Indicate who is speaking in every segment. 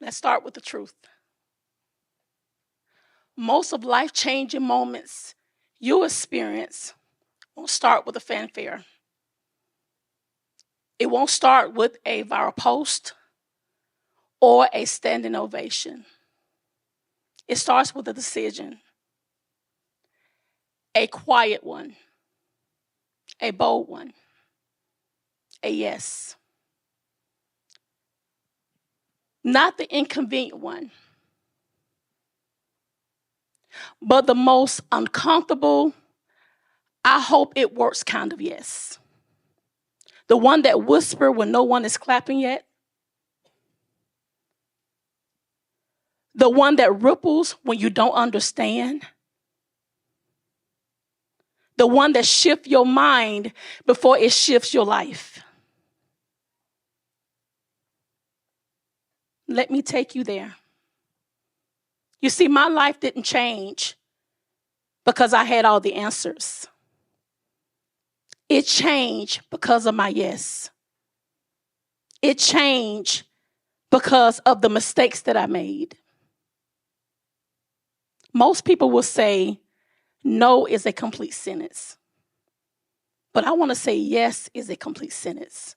Speaker 1: Let's start with the truth. Most of life-changing moments you experience won't start with a fanfare. It won't start with a viral post or a standing ovation. It starts with a decision, a quiet one, a bold one, a yes. Not the inconvenient one, but the most uncomfortable, I hope it works kind of yes. The one that whisper when no one is clapping yet. The one that ripples when you don't understand. The one that shifts your mind before it shifts your life. Let me take you there. You see, my life didn't change because I had all the answers. It changed because of my yes. It changed because of the mistakes that I made. Most people will say no is a complete sentence. But I want to say yes is a complete sentence.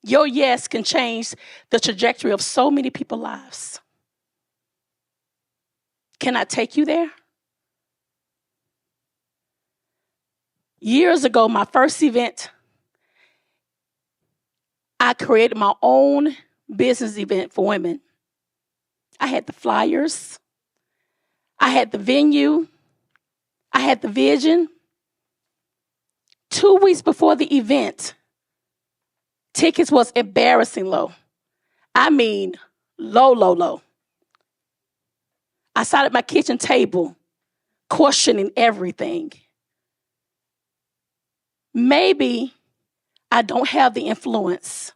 Speaker 1: Your yes can change the trajectory of so many people's lives. Can I take you there? Years ago, my first event, I created my own business event for women. I had the flyers. I had the venue. I had the vision. 2 weeks before the event, tickets was embarrassing low. I mean, low. I sat at my kitchen table questioning everything. Maybe I don't have the influence.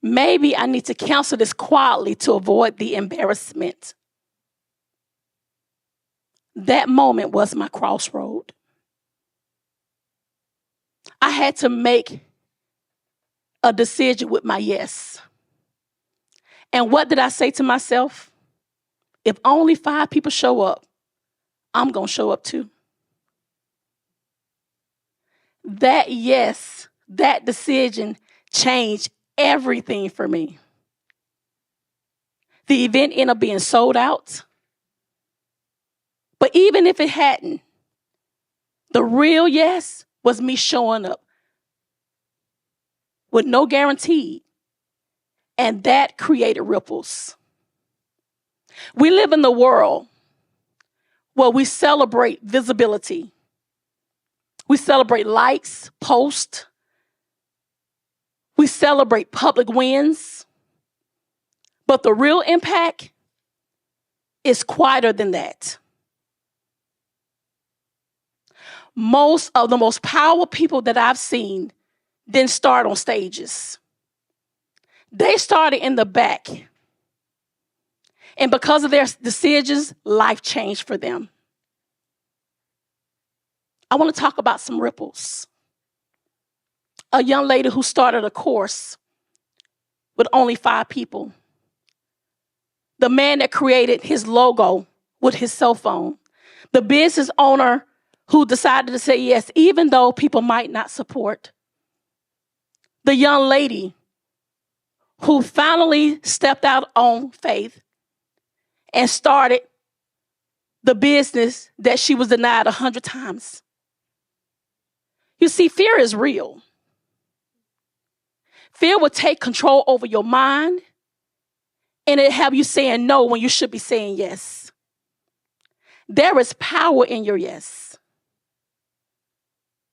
Speaker 1: Maybe I need to cancel this quietly to avoid the embarrassment. That moment was my crossroad. I had to make a decision with my yes. And what did I say to myself? If only 5 people show up, I'm going to show up too. That yes, that decision changed everything for me. The event ended up being sold out. But even if it hadn't, the real yes was me showing up with no guarantee. And that created ripples. We live in the world where we celebrate visibility. We celebrate likes, posts. We celebrate public wins. But the real impact is quieter than that. Most of the most powerful people that I've seen didn't start on stages. They started in the back. And because of their decisions, life changed for them. I want to talk about some ripples. A young lady who started a course with only 5 people. The man that created his logo with his cell phone. The business owner who decided to say yes, even though people might not support. The young lady who finally stepped out on faith and started the business that she was denied 100 times. You see, fear is real. Fear will take control over your mind, and it have you saying no when you should be saying yes. There is power in your yes.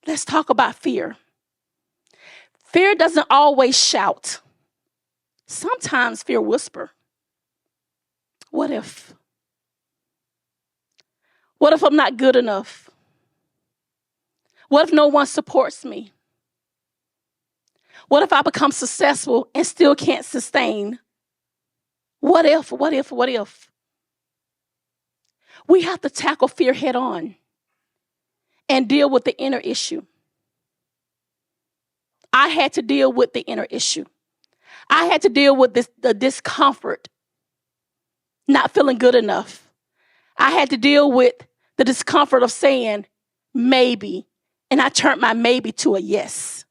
Speaker 1: Let's talk about fear. Fear doesn't always shout. Sometimes fear whispers. What if? What if I'm not good enough? What if no one supports me? What if I become successful and still can't sustain? What if? We have to tackle fear head on and deal with the inner issue. I had to deal with the inner issue. I had to deal with the discomfort, not feeling good enough. I had to deal with the discomfort of saying maybe, and I turned my maybe to a yes.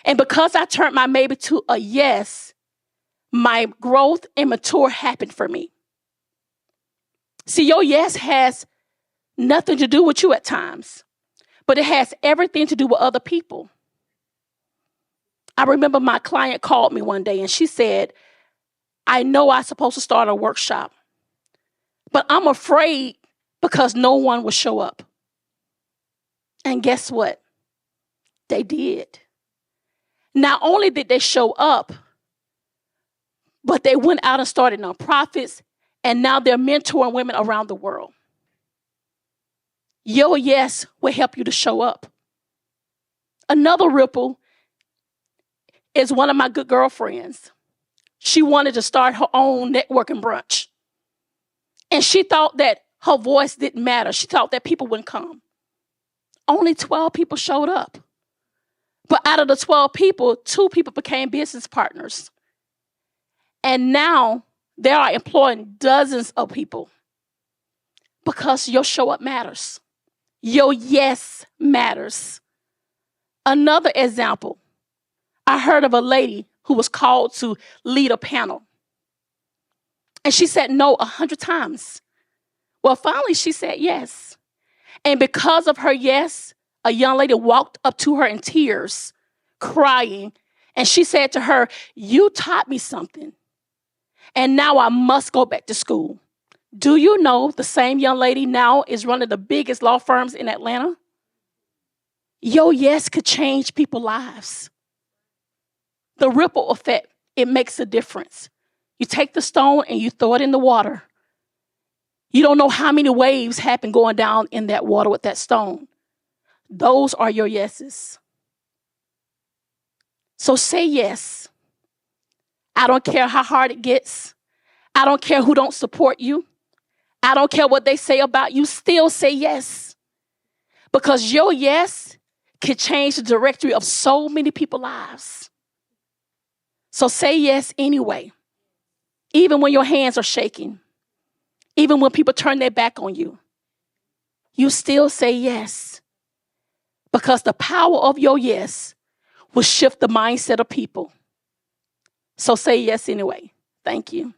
Speaker 1: And because I turned my maybe to a yes, my growth and mature happened for me. See, your yes has nothing to do with you at times, but it has everything to do with other people. I remember my client called me one day and she said, I know I'm supposed to start a workshop, but I'm afraid because no one will show up. And guess what? They did. Not only did they show up, but they went out and started nonprofits, and now they're mentoring women around the world. Your yes will help you to show up. Another ripple is one of my good girlfriends. She wanted to start her own networking brunch. And she thought that her voice didn't matter. She thought that people wouldn't come. Only 12 people showed up. But out of the 12 people, 2 people became business partners. And now they are employing dozens of people because your show up matters. Your yes matters. Another example, I heard of a lady who was called to lead a panel. And she said no 100 times. Well, finally she said yes. And because of her yes, a young lady walked up to her in tears, crying. And she said to her, you taught me something. And now I must go back to school. Do you know the same young lady now is running the biggest law firms in Atlanta? Your yes could change people's lives. The ripple effect, it makes a difference. You take the stone and you throw it in the water. You don't know how many waves happen going down in that water with that stone. Those are your yeses. So say yes. I don't care how hard it gets. I don't care who don't support you. I don't care what they say about you. Still say yes. Because your yes can change the directory of so many people's lives. So say yes anyway. Even when your hands are shaking. Even when people turn their back on you. You still say yes. Because the power of your yes will shift the mindset of people. So say yes anyway. Thank you.